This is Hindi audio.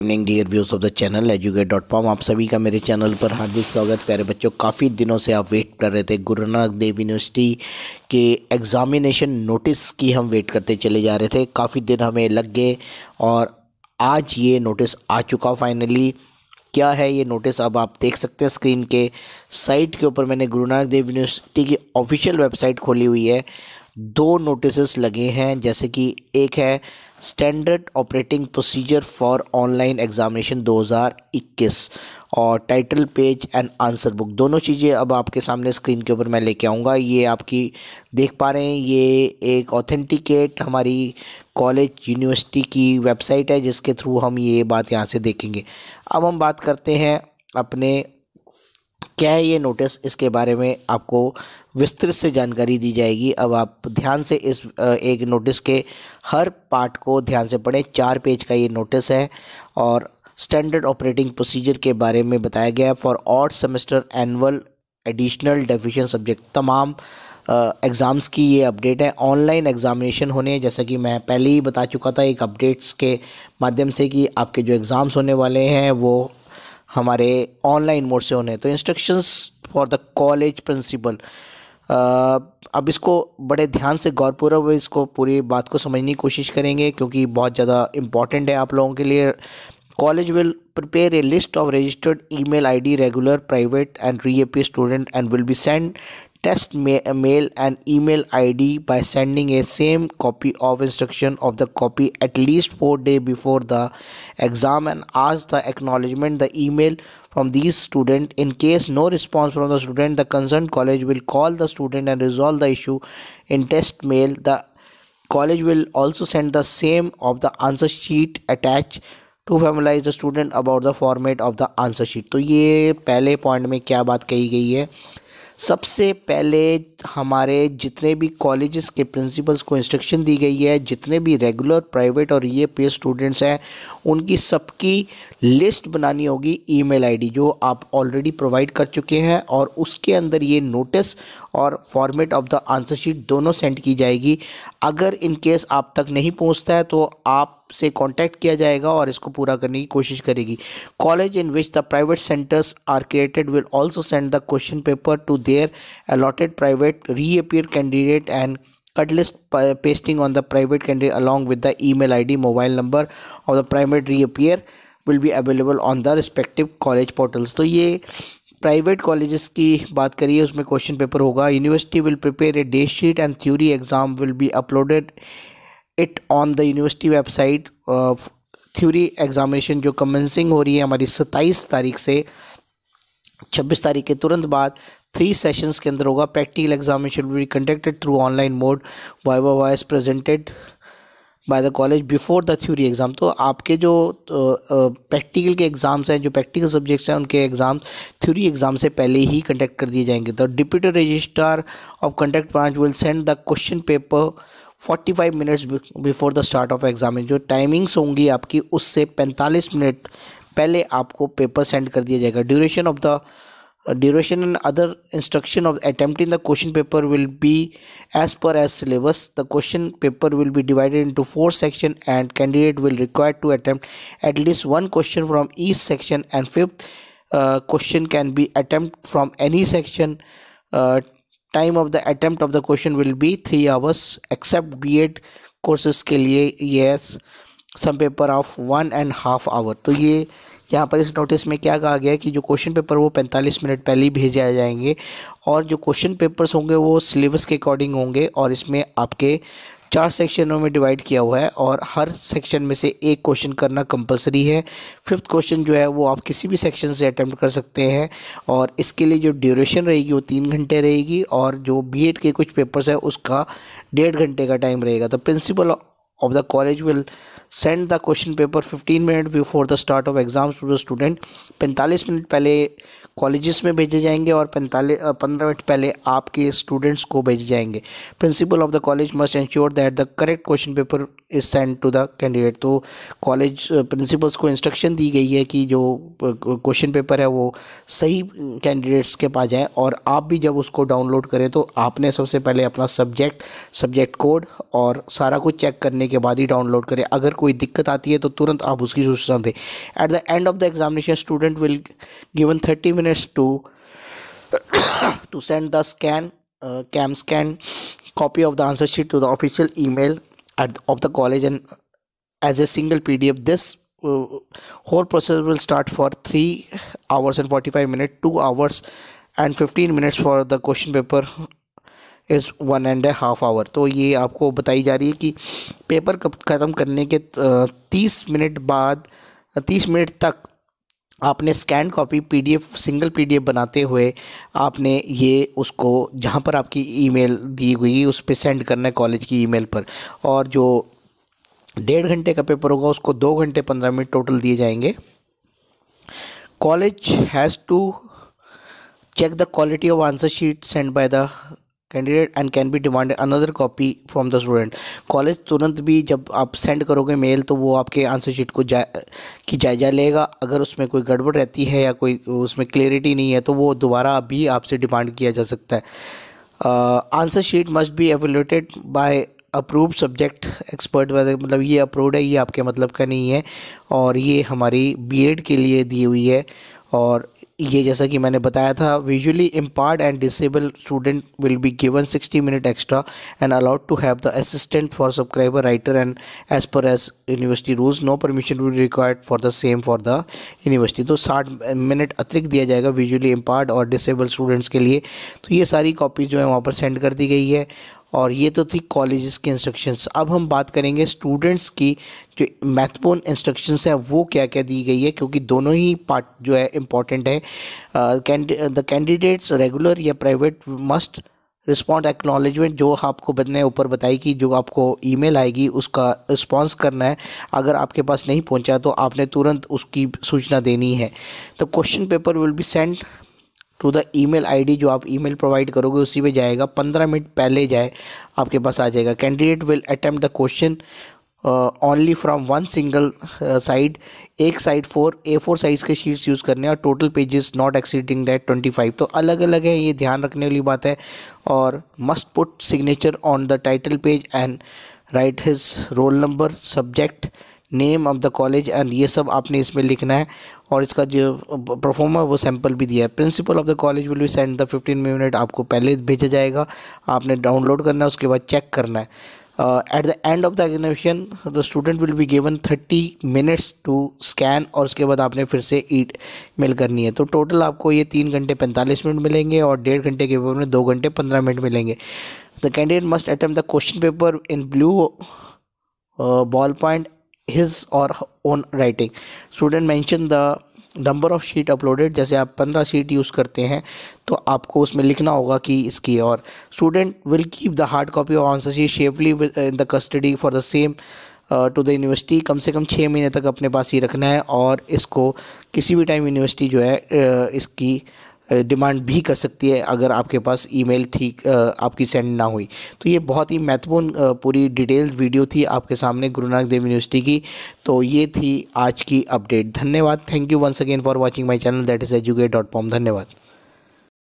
Evening dear viewers of the channel educate.com। आप सभी का मेरे चैनल पर हार्दिक स्वागत। प्यारे बच्चों, काफ़ी दिनों से आप वेट कर रहे थे गुरु नानक देव यूनिवर्सिटी के एग्ज़ामिनेशन नोटिस की। हम वेट करते चले जा रहे थे, काफ़ी दिन हमें लग गए और आज ये नोटिस आ चुका फाइनली। क्या है ये नोटिस, अब आप देख सकते हैं स्क्रीन के साइट के ऊपर। मैंने गुरु नानक देव यूनिवर्सिटी की ऑफिशियल वेबसाइट खोली हुई है। दो नोटिस लगे हैं, जैसे कि एक है standard operating procedure for online examination 2021 और title page and answer book. दोनों चीज़ें अब आपके सामने स्क्रीन के ऊपर मैं लेके आऊँगा। ये आपकी देख पा रहे हैं, ये एक ऑथेंटिकेट हमारी कॉलेज यूनिवर्सिटी की वेबसाइट है, जिसके थ्रू हम ये बात यहाँ से देखेंगे। अब हम बात करते हैं अपने क्या है ये नोटिस, इसके बारे में आपको विस्तृत से जानकारी दी जाएगी। अब आप ध्यान से इस एक नोटिस के हर पार्ट को ध्यान से पढ़ें। 4 पेज का ये नोटिस है और स्टैंडर्ड ऑपरेटिंग प्रोसीजर के बारे में बताया गया है for odd semester annual additional deficient subject. तमाम एग्ज़ाम्स की ये अपडेट है। ऑनलाइन एग्ज़ामिनेशन होने हैं, जैसा कि मैं पहले ही बता चुका था एक अपडेट्स के माध्यम से, कि आपके जो एग्ज़ाम्स होने वाले हैं वो हमारे ऑनलाइन मोड से होने। तो instructions for the college principal, अब इसको बड़े ध्यान से गौरपूर्वक इसको पूरी बात को समझने की कोशिश करेंगे, क्योंकि बहुत ज़्यादा इम्पॉर्टेंट है आप लोगों के लिए। College will prepare a list of registered email ID regular private and reappear student and will be sent test mail and email ID by sending a same copy of instruction of the copy at least 4 days before the exam and ask the acknowledgement the email from these student. In case no response from the student, the concerned college will call the student and resolve the issue in test mail. The college will also send the same of the answer sheet attached to familiarise the student about the format of the answer sheet. तो ये पहले पॉइंट में क्या बात कही गई है, सबसे पहले हमारे जितने भी कॉलेजेस के प्रिंसिपल्स को इंस्ट्रक्शन दी गई है, जितने भी रेगुलर प्राइवेट और रीअपीयर स्टूडेंट्स हैं, उनकी सबकी लिस्ट बनानी होगी ईमेल आईडी जो आप ऑलरेडी प्रोवाइड कर चुके हैं, और उसके अंदर ये नोटिस और format of the answer sheet दोनों सेंड की जाएगी। अगर इन केस आप तक नहीं पहुंचता है तो आपसे कांटेक्ट किया जाएगा और इसको पूरा करने की कोशिश करेगी। College in which the private centres are created will also send the question paper to their allotted private reappear candidate and cut list pasting on the private candidate along with the email ID mobile number of the private reappear will be available on the respective college portals। तो ये प्राइवेट कॉलेजेस की बात करिए, उसमें क्वेश्चन पेपर होगा। University will prepare a day sheet and theory exam will be uploaded it on the university website. Theory examination जो कमेंसिंग हो रही है हमारी 27 तारीख से 26 तारीख के तुरंत बाद 3 सेशंस के अंदर होगा। Practical examination will be conducted through online mode. Viva voice presented by the college before the theory exam. तो आपके जो प्रैक्टिकल के एग्ज़ाम्स हैं, जो प्रैक्टिकल सब्जेक्ट्स हैं, उनके एग्ज़ाम थ्योरी एग्ज़ाम से पहले ही कंडक्ट कर दिए जाएंगे। The deputy registrar of conduct branch will send the question paper 45 minutes before the start of exam. जो टाइमिंग्स होंगी आपकी, उससे 45 मिनट पहले आपको पेपर सेंड कर दिया जाएगा। Duration and other instruction of attempting the question paper will be as per as syllabus. The question paper will be divided into 4 sections and candidate will require to attempt at least one question from each section, and fifth question can be attempt from any section. Time of the attempt of the question will be 3 hours except B.Ed courses के लिए yes some paper of 1.5 hour। तो ये यहाँ पर इस नोटिस में क्या कहा गया है कि जो क्वेश्चन पेपर वो 45 मिनट पहले ही भेजे जाएंगे, और जो क्वेश्चन पेपर्स होंगे वो सिलेबस के अकॉर्डिंग होंगे, और इसमें आपके 4 सेक्शनों में डिवाइड किया हुआ है और हर सेक्शन में से एक क्वेश्चन करना कंपलसरी है। 5th क्वेश्चन जो है वो आप किसी भी सेक्शन से अटैम्प्ट कर सकते हैं, और इसके लिए जो ड्यूरेशन रहेगी वो 3 घंटे रहेगी, और जो B.Ed के कुछ पेपर्स है उसका 1.5 घंटे का टाइम रहेगा। तो principal of the college will send the question paper 15 minutes before the start of exams to the student। 45 minute पहले कॉलेजेस में भेजे जाएंगे और 15 मिनट पहले आपके स्टूडेंट्स को भेजे जाएंगे। Principal of the college must ensure that the correct question paper is send to the candidate. तो कॉलेज प्रिंसिपल्स को इंस्ट्रक्शन दी गई है कि जो क्वेश्चन पेपर है वो सही कैंडिडेट्स के पास जाए, और आप भी जब उसको डाउनलोड करें तो आपने सबसे पहले अपना सब्जेक्ट कोड और सारा कुछ चेक करने के बाद ही डाउनलोड करें। अगर कोई दिक्कत आती है तो तुरंत आप उसकी सूचना दें। Eight the end of the examination student will given 30 minutes to send the cam scan copy of the answer sheet to the official email of the college and as a single PDF. This whole process will start for 3 hours and 45 minutes, 2 hours and 15 minutes for the question paper is 1.5 hours। तो ये आपको बताई जा रही है कि पेपर ख़त्म करने के 30 मिनट बाद 30 मिनट तक आपने scan copy PDF single PDF बनाते हुए आपने ये उसको जहाँ पर आपकी ईमेल दी हुई उस पर सेंड करना है कॉलेज की ईमेल पर। और जो 1.5 घंटे का पेपर होगा उसको 2 घंटे 15 मिनट टोटल दिए जाएंगे। College has to check the quality of answer sheet send by the candidate and can be demand another copy from the student. College तुरंत भी जब आप सेंड करोगे मेल तो वो आपके आंसर शीट को जायजा लेगा। अगर उसमें कोई गड़बड़ रहती है या कोई उसमें क्लियरिटी नहीं है तो वो दोबारा भी आपसे डिमांड किया जा सकता है। Answer sheet must be evaluated by approved subject expert. मतलब ये अप्रूव्ड है, ये आपके मतलब का नहीं है, और ये हमारी BEd के लिए दी हुई है। और ये जैसा कि मैंने बताया था, visually impaired and disable student will be given 60 minute extra and allowed to have the assistant for subscriber writer and as per as university rules no permission will required for the same for the university. तो 60 मिनट अतिरिक्त दिया जाएगा विजुअली इम्पायर्ड और डिसेबल स्टूडेंट्स के लिए। तो ये सारी कॉपीज़ जो है वहाँ पर सेंड कर दी गई है। और ये तो थी कॉलेजेस की इंस्ट्रक्शंस। अब हम बात करेंगे स्टूडेंट्स की जो महत्वपूर्ण इंस्ट्रक्शंस हैं वो क्या क्या दी गई है, क्योंकि दोनों ही पार्ट जो है इम्पॉर्टेंट है। द कैंडिडेट्स रेगुलर या प्राइवेट मस्ट रिस्पॉन्ड एक्नॉलेजमेंट, जो आपको मैंने ऊपर बताई कि जो आपको ईमेल आएगी उसका रिस्पॉन्स करना है। अगर आपके पास नहीं पहुंचा तो आपने तुरंत उसकी सूचना देनी है। तो question paper will be send to the email ID जो आप ईमेल प्रोवाइड करोगे उसी पे जाएगा। 15 मिनट पहले जाए आपके पास आ जाएगा। Candidate will attempt the question only from one single side. एक साइड A4 साइज़ के शीट्स यूज़ करने और total pages not exceeding that 25। तो अलग अलग है, ये ध्यान रखने वाली बात है। और must put signature on the title page and right his roll number, subject, name of the college and ये सब आपने इसमें लिखना है। और इसका जो परफॉर्मा वो सैम्पल भी दिया है। Principal of the college will be send the 15 minute, आपको पहले भेजा जाएगा, आपने डाउनलोड करना है, उसके बाद चेक करना है। At the end of the examination the student will be given 30 minutes to scan, और उसके बाद आपने फिर से ईमेल करनी है। तो टोटल आपको ये 3 घंटे 45 मिनट मिलेंगे और 1.5 घंटे के पेपर में 2 घंटे 15 मिनट मिलेंगे। The candidate must attempt the question paper in blue ball point his or own writing. Student mention the number of sheet uploaded। जैसे आप 15 शीट यूज़ करते हैं तो आपको उसमें लिखना होगा कि इसकी। और student will keep the hard copy of answer sheet safely in the custody for the same to the university. कम से कम 6 महीने तक अपने पास ही रखना है, और इसको किसी भी टाइम यूनिवर्सिटी जो है इसकी डिमांड भी कर सकती है अगर आपके पास ईमेल ठीक आपकी सेंड ना हुई। तो ये बहुत ही महत्वपूर्ण पूरी डिटेल्ड वीडियो थी आपके सामने गुरु नानक देव यूनिवर्सिटी की। तो ये थी आज की अपडेट। धन्यवाद। Thank you once again for watching my channel that is educate.pom। धन्यवाद।